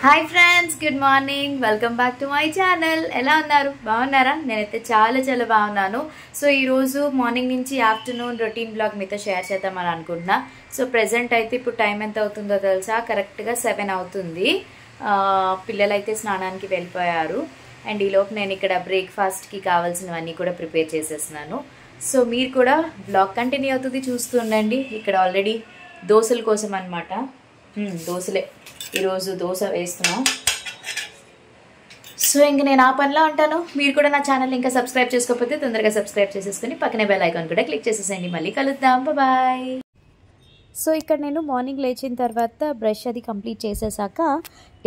Hi friends, good morning. Welcome back to my channel. ఎలా ఉన్నారు? బాగున్నారా? నేనైతే చాలా బాగున్నాను. సో ఈరోజు మార్నింగ్ నుంచి ఆఫ్టర్నూన్ రొటీన్ బ్లాగ్ మీతో షేర్ చేద్దామని అనుకుంటున్నా. సో ప్రెసెంట్ అయితే ఇప్పుడు టైం ఎంత అవుతుందో తెలుసా? కరెక్ట్గా 7 అవుతుంది. పిల్లలైతే స్నానానికి వెళ్ళిపోయారు. అండ్ ఈలోపు నేను ఇక్కడ బ్రేక్ఫాస్ట్కి కావాల్సినవన్నీ కూడా ప్రిపేర్ చేసేస్తున్నాను. సో మీరు కూడా బ్లాగ్ కంటిన్యూ అవుతుంది, చూస్తుండండి. ఇక్కడ ఆల్రెడీ దోశల కోసం అనమాట. దోశలే, ఈరోజు దోశ వేస్తున్నాం. సో ఇంక నేను ఆ పనిలో ఉంటాను. మీరు కూడా నా ఛానల్ ఇంకా సబ్స్క్రైబ్ చేసుకోకపోతే తొందరగా సబ్స్క్రైబ్ చేసేసుకుని పక్కనే బెల్ ఐకాన్ కూడా క్లిక్ చేసేసేయండి. మళ్ళీ కలుద్దాం, బాయ్. సో ఇక్కడ నేను మార్నింగ్ లేచిన తర్వాత బ్రష్ అది కంప్లీట్ చేసేసాక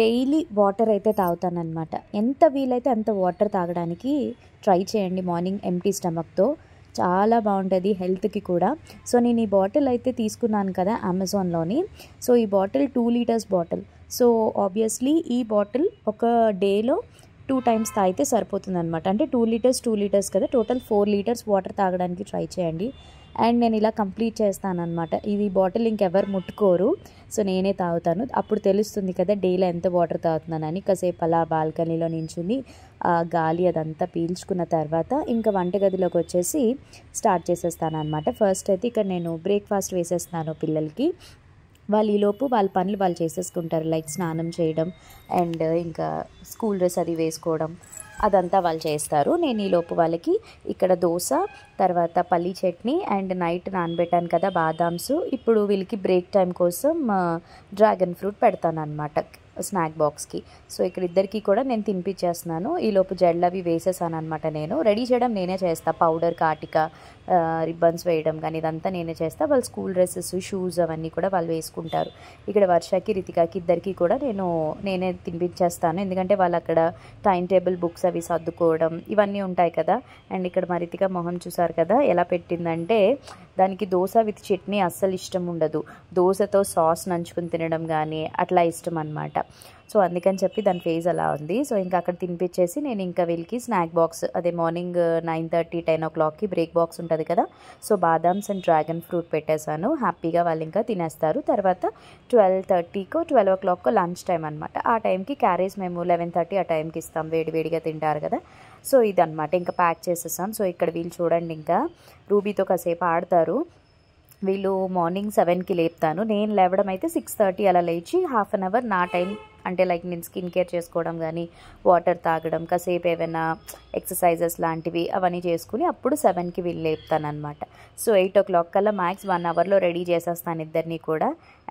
డైలీ వాటర్ అయితే తాగుతానమాట. ఎంత వీలైతే అంత వాటర్ తాగడానికి ట్రై చేయండి మార్నింగ్ ఎంప్టీ స్టమక్తో. చాలా బాగుంటుంది హెల్త్కి కూడా. సో నేను ఈ బాటిల్ అయితే తీసుకున్నాను కదా అమెజాన్లోని. సో ఈ bottle 2 litres bottle. So obviously ఈ బాటిల్ ఒక డేలో 2 టైమ్స్ తాగితే సరిపోతుంది అనమాట. అంటే 2 లీటర్స్ కదా, టోటల్ 4 లీటర్స్ వాటర్ తాగడానికి ట్రై చేయండి. అండ్ నేను ఇలా కంప్లీట్ చేస్తానన్నమాట. ఇది బాటిల్ ఇంకెవరు ముట్టుకోరు, సో నేనే తాగుతాను. అప్పుడు తెలుస్తుంది కదా డైలీ ఎంత వాటర్ తాగుతున్నానని. కాసేపు అలా బాల్కనీలో నించుని గాలి అదంతా పీల్చుకున్న తర్వాత ఇంకా వంటగదిలోకి వచ్చేసి స్టార్ట్ చేసేస్తాను అనమాట. ఫస్ట్ అయితే ఇక్కడ నేను బ్రేక్ఫాస్ట్ వేసేస్తున్నాను పిల్లలకి. వాళ్ళు ఈలోపు వాళ్ళ పనులు వాళ్ళు చేసేసుకుంటారు. లైక్ స్నానం చేయడం అండ్ ఇంకా స్కూల్ డ్రెస్ అది వేసుకోవడం, అదంతా వాళ్ళు చేస్తారు. నేను ఈలోపు వాళ్ళకి ఇక్కడ దోశ, తర్వాత పల్లీ చట్నీ అండ్ నైట్ నానబెట్టాను కదా బాదామ్స్. ఇప్పుడు వీళ్ళకి బ్రేక్ టైం కోసం డ్రాగన్ ఫ్రూట్ పెడతాను అనమాట స్నాక్ బాక్స్కి. సో ఇక్కడ ఇద్దరికి కూడా నేను తినిపించేస్తున్నాను. ఈలోపు జెల్ అవి వేసేసాను అనమాట. నేను రెడీ చేయడం నేనే చేస్తాను. పౌడర్, కాటిక, రిబ్బన్స్ వేయడం కానీ ఇదంతా నేనే చేస్తాను. వాళ్ళ స్కూల్ డ్రెస్సెస్, షూస్ అవన్నీ కూడా వాళ్ళు వేసుకుంటారు. ఇక్కడ వర్షకి, రితికాకి ఇద్దరికి కూడా నేనే తినిపించేస్తాను. ఎందుకంటే వాళ్ళు అక్కడ టైం టేబుల్, బుక్స్ అవి సర్దుకోవడం ఇవన్నీ ఉంటాయి కదా. అండ్ ఇక్కడ మా రితిక మొహం చూసారు కదా ఎలా పెట్టిందంటే, దానికి దోశ విత్ చట్నీ అస్సలు ఇష్టం ఉండదు. దోశతో సాస్ నంచుకుని తినడం కానీ అట్లా ఇష్టం అనమాట. సో అందుకని చెప్పి దాని ఫేస్ అలా ఉంది. సో ఇంకా అక్కడ తినిపించేసి నేను ఇంకా వీళ్ళకి స్నాక్ బాక్స్, అదే మార్నింగ్ 9:30, 10 o'clockకి బ్రేక్ బాక్స్ ఉంటుంది కదా. సో బాదామ్స్ అండ్ డ్రాగన్ ఫ్రూట్ పెట్టేశాను. హ్యాపీగా వాళ్ళు ఇంకా తినేస్తారు. తర్వాత 12:30కో 12 o'clockకో లంచ్ టైం అనమాట. ఆ టైంకి క్యారేజ్ మేము 11:30 ఆ టైంకి ఇస్తాం. వేడివేడిగా తింటారు కదా. సో ఇదనమాట, ఇంకా ప్యాక్ చేసేసాం. సో ఇక్కడ వీళ్ళు చూడండి, ఇంకా రూబీతో కాసేపు ఆడతారు. వీళ్ళు మార్నింగ్ 7కి లేపుతాను. నేను లేవడం అయితే 6:30 అలా లేచి ½ an hour నా టైం, అంటే లైక్ నేను స్కిన్ కేర్ చేసుకోవడం కానీ, వాటర్ తాగడం, కాసేపు ఏమైనా ఎక్సర్సైజెస్ లాంటివి అవన్నీ చేసుకుని అప్పుడు 7కి వీళ్ళు లేపుతాను అనమాట. సో 8 o'clock కల్లా మ్యాక్స్ 1 hourలో రెడీ చేసేస్తాను ఇద్దరిని కూడా.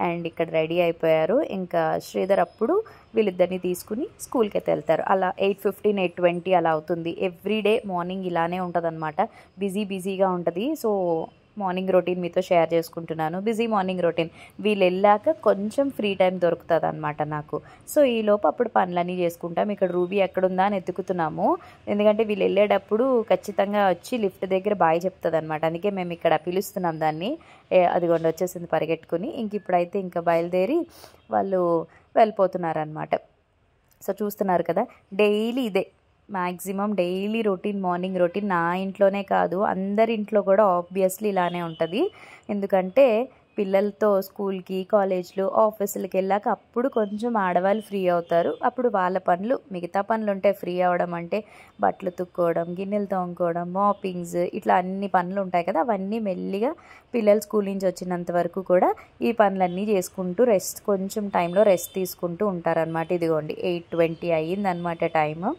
అండ్ ఇక్కడ రెడీ అయిపోయారు. ఇంకా శ్రీధర్ అప్పుడు వీళ్ళిద్దరిని తీసుకుని స్కూల్కి అయితే వెళ్తారు. అలా 8:15, 8:20 అలా అవుతుంది. ఎవ్రీడే మార్నింగ్ ఇలానే ఉంటుంది అనమాట. బిజీగా ఉంటుంది. సో మార్నింగ్ రొటీన్ మీతో షేర్ చేసుకుంటున్నాను. Busy morning routine. వీళ్ళు వెళ్ళాక కొంచెం ఫ్రీ టైం దొరుకుతుంది అనమాట నాకు. సో ఈలోపు అప్పుడు పనులన్నీ చేసుకుంటాం. ఇక్కడ రూబీ ఎక్కడుందా అని ఎత్తుకుతున్నాము. ఎందుకంటే వీళ్ళు వెళ్ళేటప్పుడు ఖచ్చితంగా వచ్చి లిఫ్ట్ దగ్గర బాయ్ చెప్తుంది అనమాట. అందుకే మేము ఇక్కడ పిలుస్తున్నాం దాన్ని. అదిగోండి వచ్చేసింది పరిగెట్టుకుని. ఇంక ఇప్పుడైతే ఇంకా బయలుదేరి వాళ్ళు వెళ్ళిపోతున్నారనమాట. సో చూస్తున్నారు కదా, డైలీ ఇదే maximum daily routine, morning routine. నా ఇంట్లోనే కాదు అందరి ఇంట్లో కూడా ఆబ్వియస్లీ ఇలానే ఉంటుంది. ఎందుకంటే పిల్లలతో స్కూల్కి, కాలేజ్లు, ఆఫీసులకి వెళ్ళాక అప్పుడు కొంచెం ఆడవాళ్ళు ఫ్రీ అవుతారు. అప్పుడు వాళ్ళ పనులు, మిగతా పనులు ఉంటాయి. ఫ్రీ అవ్వడం అంటే బట్టలు తుక్కోవడం, గిన్నెలు తోముకోవడం, మాపింగ్స్, ఇట్లా అన్ని పనులు ఉంటాయి కదా. అవన్నీ మెల్లిగా పిల్లలు స్కూల్ నుంచి వచ్చినంత వరకు కూడా ఈ పనులన్నీ చేసుకుంటూ కొంచెం టైంలో రెస్ట్ తీసుకుంటూ ఉంటారనమాట. ఇదిగోండి 8:20 అయ్యిందనమాట టైము.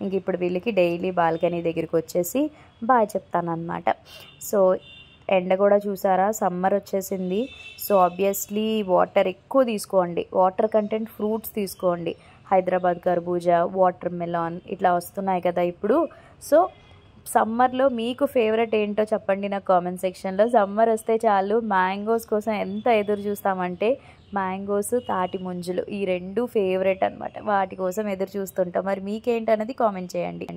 ఇంక ఇప్పుడు వీళ్ళకి డైలీ బాల్కనీ దగ్గరికి వచ్చేసి బాగా చెప్తానమాట. సో ఎండ కూడా చూసారా, సమ్మర్ వచ్చేసింది. సో ఆబ్వియస్లీ వాటర్ ఎక్కువ తీసుకోండి. వాటర్ కంటెంట్ ఫ్రూట్స్ తీసుకోండి. హైదరాబాద్ కర్బూజా, వాటర్ మెలాన్ ఇట్లా వస్తున్నాయి కదా ఇప్పుడు. సో సమ్మర్లో మీకు ఫేవరెట్ ఏంటో చెప్పండి నాకు కామెంట్ సెక్షన్లో. సమ్మర్ వస్తే చాలు మ్యాంగోస్ కోసం ఎంత ఎదురు చూస్తామంటే, మ్యాంగోస్, తాటి ముంజులు ఈ 2 ఫేవరెట్ అనమాట. వాటి కోసం ఎదురు చూస్తుంటాం. మరి మీకేంటన్నది కామెంట్ చేయండి.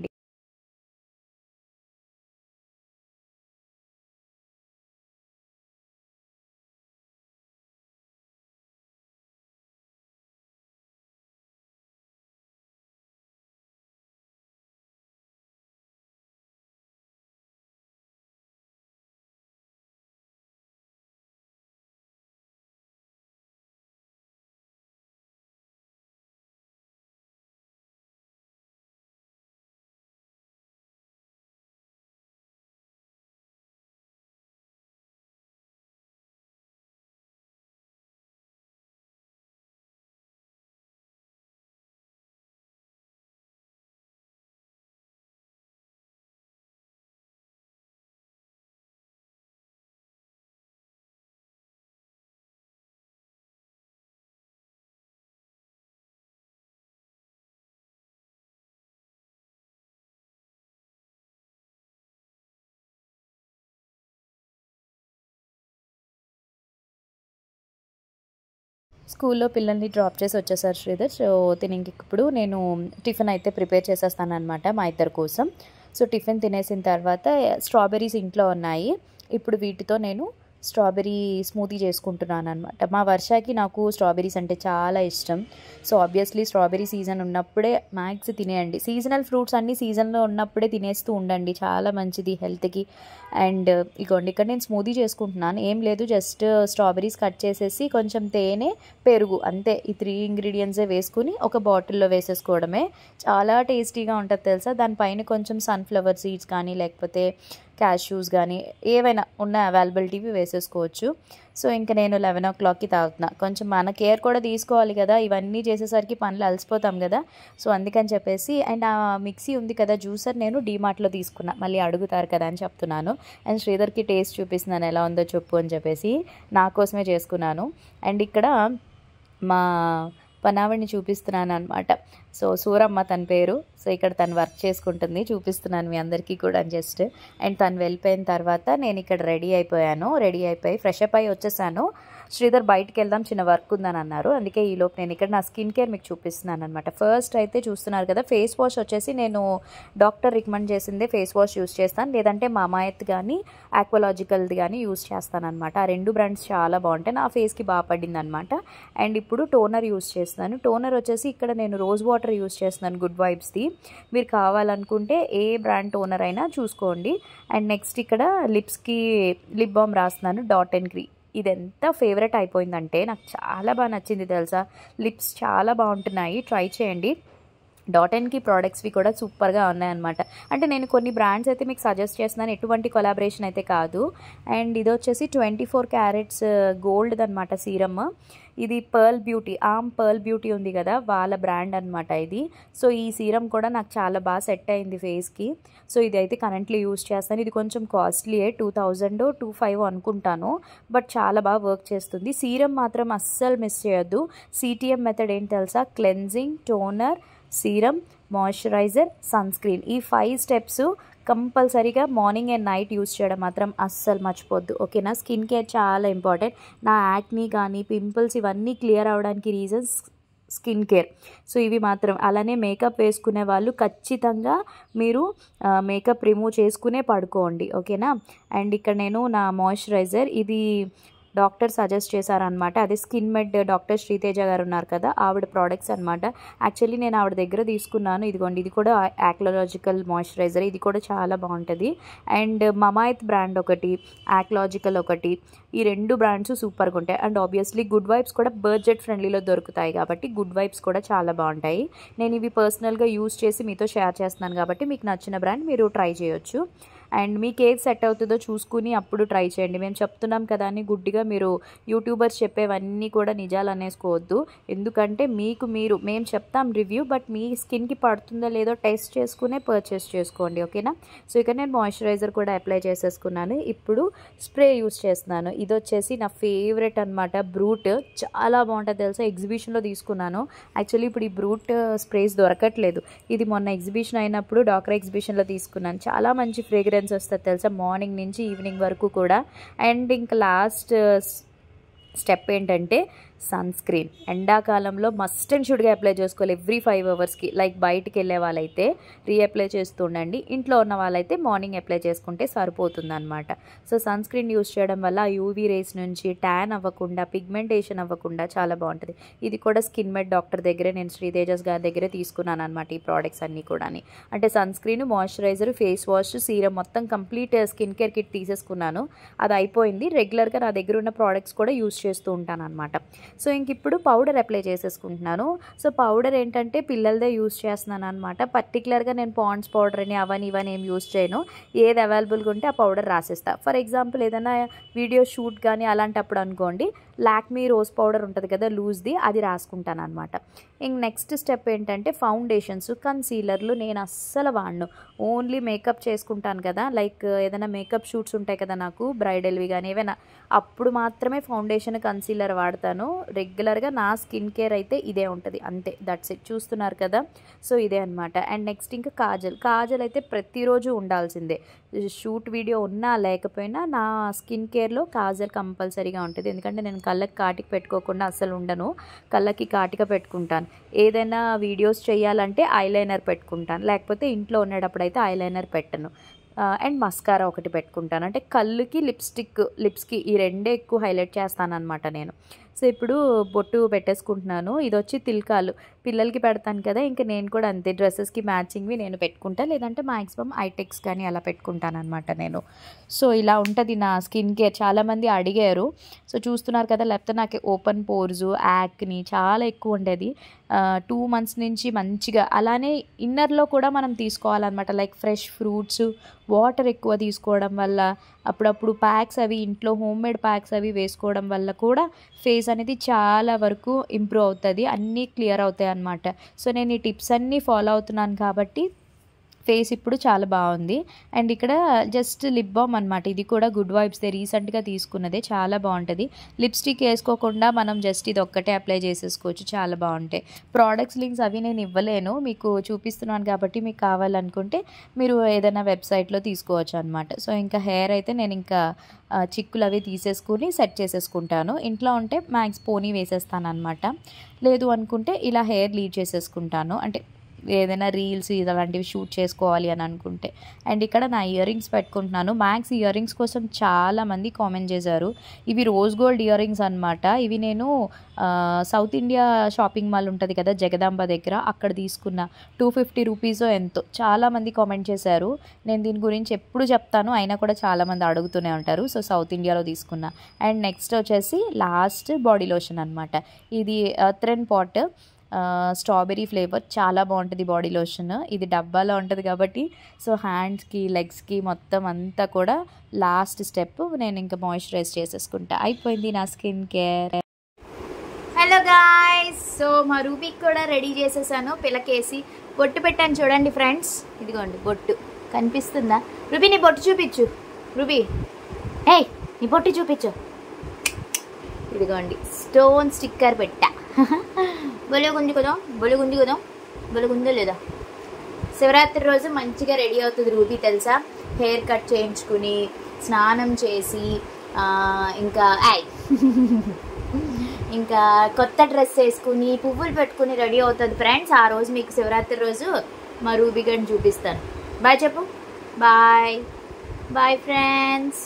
స్కూల్లో పిల్లల్ని డ్రాప్ చేసి వచ్చేసారు శ్రీధర్. సో ఇప్పుడు నేను టిఫిన్ అయితే ప్రిపేర్ చేసేస్తాను అనమాట మా ఇద్దరి కోసం. సో టిఫిన్ తినేసిన తర్వాత స్ట్రాబెర్రీస్ ఇంట్లో ఉన్నాయి. ఇప్పుడు వీటితో నేను స్ట్రాబెర్రీ స్మూతీ చేసుకుంటున్నాను అనమాట. మా వర్షాకి నాకు స్ట్రాబెర్రీస్ అంటే చాలా ఇష్టం. సో ఆబ్వియస్లీ స్ట్రాబెర్రీ సీజన్ ఉన్నప్పుడే మ్యాక్స్ తినేయండి. సీజనల్ ఫ్రూట్స్ అన్నీ సీజన్లో ఉన్నప్పుడే తినేస్తూ ఉండండి, చాలా మంచిది హెల్త్కి. అండ్ ఇగోండి ఇక్కడ నేను స్మూతీ చేసుకుంటున్నాను. ఏం లేదు, జస్ట్ స్ట్రాబెర్రీస్ కట్ చేసేసి కొంచెం తేనె, పెరుగు, అంతే. ఈ 3 ఇంగ్రీడియంట్సే వేసుకుని ఒక బాటిల్లో వేసేసుకోవడమే. చాలా టేస్టీగా ఉంటుంది తెలుసా. దానిపైన కొంచెం సన్ఫ్లవర్ సీడ్స్ కానీ లేకపోతే క్యాష్యూస్ కానీ ఏవైనా ఉన్న అవైలబిలిటీవి వేసేసుకోవచ్చు. సో ఇంకా నేను 11 o'clockకి తాగుతున్నా. కొంచెం మన కేర్ కూడా తీసుకోవాలి కదా, ఇవన్నీ చేసేసరికి పనులు అలసిపోతాం కదా. సో అందుకని చెప్పేసి. అండ్ ఆ మిక్సీ ఉంది కదా, జ్యూసర్ నేను డీమార్ట్లో తీసుకున్నా. మళ్ళీ అడుగుతారు కదా అని చెప్తున్నాను. అండ్ శ్రీధర్కి టేస్ట్ చూపిస్తున్నాను ఎలా ఉందో చెప్పు అని చెప్పేసి. నా కోసమే చేసుకున్నాను. అండ్ ఇక్కడ మా పనావిడిని చూపిస్తున్నాను అనమాట. సో సూరమ్మ తన పేరు. సో ఇక్కడ తను వర్క్ చేసుకుంటుంది, చూపిస్తున్నాను మీ అందరికీ కూడా జస్ట్. అండ్ తను వెళ్ళిపోయిన తర్వాత నేను ఇక్కడ రెడీ అయిపోయి ఫ్రెష్ అప్ అయ్యి వచ్చేసాను. శ్రీధర్ బయటికి వెళ్దాం, చిన్న వర్క్ ఉందని అన్నారు. అందుకే ఈలోపు నేను ఇక్కడ నా స్కిన్ కేర్ మీకు చూపిస్తున్నాను అనమాట. ఫస్ట్ అయితే చూస్తున్నారు కదా, ఫేస్ వాష్ వచ్చేసి నేను డాక్టర్ రికమెండ్ చేసిందే ఫేస్ వాష్ యూస్ చేస్తాను, లేదంటే మామాయత్ కానీ ఆక్వాలాజికల్ది కానీ యూస్ చేస్తాను అనమాట. ఆ 2 బ్రాండ్స్ చాలా బాగుంటాయి, నా ఫేస్కి బాగా పడింది అనమాట. అండ్ ఇప్పుడు టోనర్ యూస్ చేస్తున్నాను. టోనర్ వచ్చేసి ఇక్కడ నేను రోజ్ వాటర్ యూస్ చేస్తున్నాను, గుడ్ వైబ్స్ది. మీరు కావాలనుకుంటే ఏ బ్రాండ్ టోనర్ అయినా చూసుకోండి. అండ్ నెక్స్ట్ ఇక్కడ లిప్స్కి లిప్ బామ్ రాస్తున్నాను, డాట్ అండ్ గ్రీ. ఇది ఎంత ఫేవరెట్ అయిపోయిందంటే నాకు చాలా బాగా నచ్చింది తెలుసా. లిప్స్ చాలా బాగుంటున్నాయి, ట్రై చేయండి. డాట్ అండ్కి ప్రోడక్ట్స్వి కూడా సూపర్గా ఉన్నాయన్నమాట. అంటే నేను కొన్ని బ్రాండ్స్ అయితే మీకు సజెస్ట్ చేస్తున్నాను, ఎటువంటి కొలాబరేషన్ అయితే కాదు. అండ్ ఇది వచ్చేసి 24 క్యారెట్స్ గోల్డ్ అనమాట సీరమ్. ఇది పర్ల్ బ్యూటీ ఉంది కదా, వాళ్ళ బ్రాండ్ అనమాట ఇది. సో ఈ సీరం కూడా నాకు చాలా బాగా సెట్ అయింది ఫేస్కి. సో ఇది అయితే కరెంట్లీ యూస్ చేస్తాను. ఇది కొంచెం కాస్ట్లీయే, 2000-2500 అనుకుంటాను, బట్ చాలా బాగా వర్క్ చేస్తుంది. సీరం మాత్రం అస్సలు మిస్ చేయొద్దు. CTM మెథడ్ ఏంటి తెలుసా, cleansing, toner, serum, moisturiser, sunscreen. ఈ 5 స్టెప్స్ కంపల్సరీగా మార్నింగ్ అండ్ నైట్ యూస్ చేయడం మాత్రం అస్సలు మర్చిపోద్దు, ఓకేనా. స్కిన్ కేర్ చాలా ఇంపార్టెంట్. నా యాక్నీ కానీ పింపుల్స్ ఇవన్నీ క్లియర్ అవడానికి రీజన్స్ స్కిన్ కేర్. సో ఇవి మాత్రం. అలానే మేకప్ వేసుకునే వాళ్ళు ఖచ్చితంగా మీరు మేకప్ రిమూవ్ చేసుకునే పడుకోండి, ఓకేనా. అండ్ ఇక్కడ నేను నా మాయిశ్చరైజర్, ఇది డాక్టర్ సజెస్ట్ చేశారనమాట. అదే స్కిన్ మెడ్ డాక్టర్ శ్రీతేజ గారు ఉన్నారు కదా, ఆవిడ ప్రోడక్ట్స్ అనమాట. యాక్చువల్లీ నేను ఆవిడ దగ్గర తీసుకున్నాను. ఇదిగోండి, ఇది కూడా ఆక్వాలాజికల్ మాయిశ్చరైజర్, ఇది కూడా చాలా బాగుంటుంది. అండ్ మమాయత్ బ్రాండ్ ఒకటి, ఆక్వాలాజికల్ ఒకటి, ఈ 2 బ్రాండ్స్ సూపర్గా ఉంటాయి. అండ్ ఆబ్వియస్లీ గుడ్ వైబ్స్ కూడా బడ్జెట్ ఫ్రెండ్లీలో దొరుకుతాయి కాబట్టి గుడ్ వైబ్స్ కూడా చాలా బాగుంటాయి. నేను ఇవి పర్సనల్గా యూస్ చేసి మీతో షేర్ చేస్తున్నాను కాబట్టి మీకు నచ్చిన బ్రాండ్ మీరు ట్రై చేయొచ్చు. అండ్ మీకు ఏది సెట్ అవుతుందో చూసుకుని అప్పుడు ట్రై చేయండి. మేము చెప్తున్నాం కదా అని గుడ్డిగా మీరు యూట్యూబర్స్ చెప్పేవన్నీ కూడా నిజాలు అనేసుకోవద్దు. ఎందుకంటే మేము చెప్తాం రివ్యూ, బట్ మీ స్కిన్కి పడుతుందో లేదో టెస్ట్ చేసుకునే పర్చేస్ చేసుకోండి, ఓకేనా. సో ఇక్కడ నేను మాయిశ్చరైజర్ కూడా అప్లై చేసేసుకున్నాను. ఇప్పుడు స్ప్రే యూస్ చేస్తున్నాను. ఇది వచ్చేసి నా ఫేవరెట్ అనమాట, బ్రూట్. చాలా బాగుంటుంది తెలుసా, ఎగ్జిబిషన్లో తీసుకున్నాను. యాక్చువల్లీ ఇప్పుడు ఈ బ్రూట్ స్ప్రేస్ దొరకట్లేదు. ఇది మొన్న ఎగ్జిబిషన్ అయినప్పుడు డాక్టర్ ఎగ్జిబిషన్లో తీసుకున్నాను. చాలా మంచి ఫ్రేగ్రెన్స్ వస్తుంది తెలుసా, మార్నింగ్ నుంచి ఈవినింగ్ వరకు కూడా. అండ్ ఇంకా లాస్ట్ స్టెప్ ఏంటంటే సన్ స్క్రీన్. ఎండాకాలంలో మస్ట్ అండ్ షుడ్గా అప్లై చేసుకోవాలి ఎవ్రీ 5 అవర్స్కి. లైక్ బయటికి వెళ్ళే వాళ్ళైతే రీఅప్లై చేస్తూ ఉండండి, ఇంట్లో ఉన్న వాళ్ళైతే మార్నింగ్ అప్లై చేసుకుంటే సరిపోతుంది అనమాట. సో సన్ స్క్రీన్ యూస్ చేయడం వల్ల యూవీ రేస్ నుంచి ట్యాన్ అవ్వకుండా, పిగ్మెంటేషన్ అవ్వకుండా చాలా బాగుంటుంది. ఇది కూడా స్కిన్ మెడ్ డాక్టర్ దగ్గరే, నేను శ్రీతేజస్ గారి దగ్గరే తీసుకున్నాను అనమాట ఈ ప్రోడక్ట్స్ అన్నీ కూడా. అంటే sunscreen, moisturiser, face wash, serum మొత్తం కంప్లీట్ స్కిన్ కేర్ కిట్ తీసేసుకున్నాను. అది అయిపోయింది. రెగ్యులర్గా నా దగ్గర ఉన్న ప్రోడక్ట్స్ కూడా యూస్ చేస్తూ ఉంటాను అనమాట. సో ఇంక ఇప్పుడు పౌడర్ అప్లై చేసేసుకుంటున్నాను. సో పౌడర్ ఏంటంటే పిల్లలదే యూస్ చేస్తున్నాను అనమాట. పర్టికులర్గా నేను పాండ్స్ పౌడర్ అని అవన్నీ ఇవన్నీ ఏం యూస్ చేయను. ఏది అవైలబుల్గా ఉంటే ఆ పౌడర్ రాసేస్తా. ఫర్ ఎగ్జాంపుల్ ఏదైనా వీడియో షూట్ కానీ అలాంటప్పుడు అనుకోండి, లాక్మీ రోజ్ పౌడర్ ఉంటుంది కదా లూజ్ది, అది రాసుకుంటాను అనమాట. ఇంక నెక్స్ట్ స్టెప్ ఏంటంటే ఫౌండేషన్స్, కన్సీలర్లు నేను అస్సలు వాడను. ఓన్లీ మేకప్ చేసుకుంటాను కదా, లైక్ ఏదైనా మేకప్ షూట్స్ ఉంటాయి కదా నాకు, బ్రైడల్వి కానీ ఏవైనా, అప్పుడు మాత్రమే ఫౌండేషన్, కన్సీలర్ వాడతాను. రెగ్యులర్గా నా స్కిన్ కేర్ అయితే ఇదే ఉంటుంది, అంతే, దట్స్ ఇట్. చూస్తున్నారు కదా, సో ఇదే అనమాట. అండ్ నెక్స్ట్ ఇంకా కాజల్ అయితే ప్రతిరోజు ఉండాల్సిందే. షూట్ వీడియో ఉన్నా లేకపోయినా నా స్కిన్ కేర్లో కాజల్ కంపల్సరీగా ఉంటుంది. ఎందుకంటే నేను కళ్ళకి కాటిక పెట్టుకోకుండా అస్సలు ఉండను, కళ్ళకి కాటిక పెట్టుకుంటాను. ఏదైనా వీడియోస్ చేయాలంటే ఐలైనర్ పెట్టుకుంటాను, లేకపోతే ఇంట్లో ఉండేటప్పుడు అయితే ఐలైనర్ పెట్టను. అండ్ మస్కారా ఒకటి పెట్టుకుంటాను. అంటే కళ్ళుకి లిప్స్కి ఈ రెండే ఎక్కువ హైలైట్ చేస్తానన్నమాట నేను. సో ఇప్పుడు బొట్టు పెట్టేసుకుంటున్నాను. ఇది వచ్చి తిల్కాలు పిల్లలకి పెడతాను కదా, ఇంకా నేను కూడా అంతే డ్రెస్సెస్కి మ్యాచింగ్వి నేను పెట్టుకుంటా, లేదంటే మ్యాక్సిమం ఐటెక్స్ కానీ అలా పెట్టుకుంటాను అనమాట నేను. సో ఇలా ఉంటుంది నా స్కిన్ కేర్. చాలామంది అడిగారు. సో చూస్తున్నారు కదా, లేకపోతే నాకు ఓపెన్ పోర్స్, యాక్ని చాలా ఎక్కువ ఉండేది. 2 months నుంచి మంచిగా. అలానే ఇన్నర్లో కూడా మనం తీసుకోవాలన్నమాట. లైక్ ఫ్రెష్ ఫ్రూట్స్, వాటర్ ఎక్కువ తీసుకోవడం వల్ల, అప్పుడప్పుడు ప్యాక్స్ అవి ఇంట్లో హోమ్మేడ్ ప్యాక్స్ అవి వేసుకోవడం వల్ల కూడా ఫేస్ అనేది చాలా వరకు ఇంప్రూవ్ అవుతుంది, అన్నీ క్లియర్ అవుతాయి అన్నమాట. సో నేను ఈ టిప్స్ అన్నీ ఫాలో అవుతున్నాను కాబట్టి ఫేస్ ఇప్పుడు చాలా బాగుంది. అండ్ ఇక్కడ జస్ట్ లిప్ బామ్ అనమాట. ఇది కూడా గుడ్ వైబ్స్దే, రీసెంట్గా తీసుకున్నదే, చాలా బాగుంటుంది. లిప్స్టిక్ వేసుకోకుండా మనం జస్ట్ ఇది ఒక్కటే అప్లై చేసేసుకోవచ్చు, చాలా బాగుంటాయి. ప్రోడక్ట్స్ లింక్స్ అవి నేను ఇవ్వలేను, మీకు చూపిస్తున్నాను కాబట్టి మీకు కావాలనుకుంటే మీరు ఏదైనా వెబ్సైట్లో తీసుకోవచ్చు అనమాట. సో ఇంకా హెయిర్ అయితే నేను ఇంకా చిక్కులు అవి తీసేసుకుని సెట్ చేసేసుకుంటాను. ఇంట్లో ఉంటే మ్యాక్స్ పోనీ వేసేస్తాను అనమాట. లేదు అనుకుంటే ఇలా హెయిర్ లీవ్ చేసేసుకుంటాను, అంటే ఏదైనా రీల్స్ ఇలాంటివి షూట్ చేసుకోవాలి అని అనుకుంటే. అండ్ ఇక్కడ నా ఇయర్ రింగ్స్ పెట్టుకుంటున్నాను. మ్యాక్స్ ఇయర్ రింగ్స్ కోసం చాలామంది కామెంట్ చేశారు. ఇవి రోజ్ గోల్డ్ ఇయర్ రింగ్స్ అనమాట. ఇవి నేను సౌత్ ఇండియా షాపింగ్ మాల్ ఉంటుంది కదా జగదాంబ దగ్గర, అక్కడ తీసుకున్న. 250 రూపీస్ ఎంతో. చాలామంది కామెంట్ చేశారు. నేను దీని గురించి ఎప్పుడు చెప్తాను, అయినా కూడా చాలామంది అడుగుతూనే ఉంటారు. సో సౌత్ ఇండియాలో తీసుకున్నా. అండ్ నెక్స్ట్ వచ్చేసి లాస్ట్ బాడీ లోషన్ అనమాట. ఇది ఎర్త్ పాట్ స్ట్రాబెరీ ఫ్లేవర్, చాలా బాగుంటుంది బాడీ లోషన్. ఇది డబ్బాలో ఉంటుంది కాబట్టి సో హ్యాండ్స్కి, లెగ్స్కి మొత్తం అంతా కూడా లాస్ట్ స్టెప్ నేను ఇంకా మాయిశ్చరైజ్ చేసేసుకుంటా. అయిపోయింది నా skin care. Hello guys, so మా రూబీకి కూడా రెడీ చేసేసాను. పిల్లకేసి బొట్టు పెట్టాను చూడండి ఫ్రెండ్స్. ఇదిగోండి బొట్టు కనిపిస్తుందా? రూబీ నీ బొట్టు చూపించు. రూబీ ఏయ్ నీ బొట్టు చూపించు. ఇదిగోండి స్టోన్ స్టిక్కర్ పెట్టా. బొలగుంది కదా, బొలగుంది కదా, బొలగుందో లేదా. శివరాత్రి రోజు మంచిగా రెడీ అవుతుంది రూబీ తెలుసా. హెయిర్ కట్ చేయించుకుని, స్నానం చేసి, ఇంకా కొత్త డ్రెస్ వేసుకుని, పువ్వులు పెట్టుకుని రెడీ అవుతుంది ఫ్రెండ్స్. ఆ రోజు మీకు శివరాత్రి రోజు మా రూబీ గడిని చూపిస్తాను. బాయ్ చెప్పు. Bye bye friends,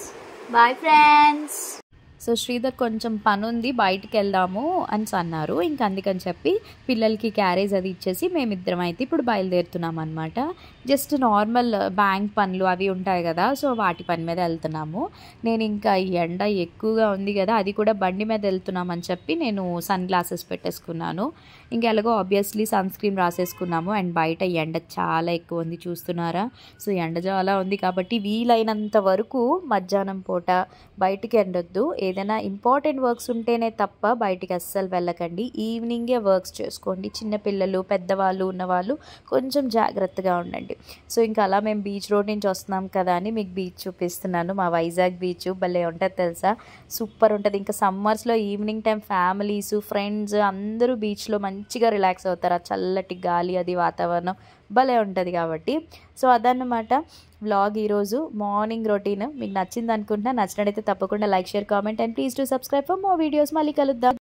bye friends. So Sridhar కొంచెం పని ఉంది, బయటికి వెళ్దాము అని అన్నారు. ఇంకా అందుకని చెప్పి పిల్లలకి క్యారేజ్ అది ఇచ్చేసి మేమిద్దరం అయితే ఇప్పుడు బయలుదేరుతున్నాం అనమాట. జస్ట్ నార్మల్ బ్యాంక్ పనులు అవి ఉంటాయి కదా, సో వాటి పని మీద వెళ్తున్నాము. నేను ఇంకా ఈ ఎండ ఎక్కువగా ఉంది కదా, అది కూడా బండి మీద వెళ్తున్నామని చెప్పి నేను సన్ గ్లాసెస్ పెట్టేసుకున్నాను. ఇంకా ఎలాగో ఆబ్వియస్లీ సన్ స్క్రీన్ రాసేసుకున్నాము. అండ్ బయట ఎండ చాలా ఎక్కువ ఉంది, చూస్తున్నారా. సో ఎండ చాలా ఉంది కాబట్టి వీలైనంత వరకు మధ్యాహ్నం పూట బయటికి ఎండొద్దు. ఏదైనా ఇంపార్టెంట్ వర్క్స్ ఉంటేనే తప్ప బయటికి అస్సలు వెళ్ళకండి. ఈవినింగే వర్క్స్ చేసుకోండి. చిన్నపిల్లలు, పెద్దవాళ్ళు ఉన్నవాళ్ళు కొంచెం జాగ్రత్తగా ఉండండి. సో ఇంకా అలా మేము బీచ్ రోడ్ నుంచి వస్తున్నాం కదా అని మీకు బీచ్ చూపిస్తున్నాను. మా వైజాగ్ బీచ్ భలే ఉంటుంది తెలుసా, సూపర్ ఉంటుంది. ఇంకా సమ్మర్స్లో ఈవినింగ్ టైం ఫ్యామిలీస్, ఫ్రెండ్స్ అందరూ బీచ్లో మంచిగా రిలాక్స్ అవుతారు. ఆ చల్లటి గాలి, అది వాతావరణం భలే ఉంటుంది కాబట్టి. సో అదన్నమాట వ్లాగ్ ఈరోజు మార్నింగ్ రొటీన్. మీకు నచ్చింది అనుకుంటున్నా. నచ్చినట్టయితే తప్పకుండా like, share, comment and please to subscribe for more videos. మళ్ళీ కలుద్దాం.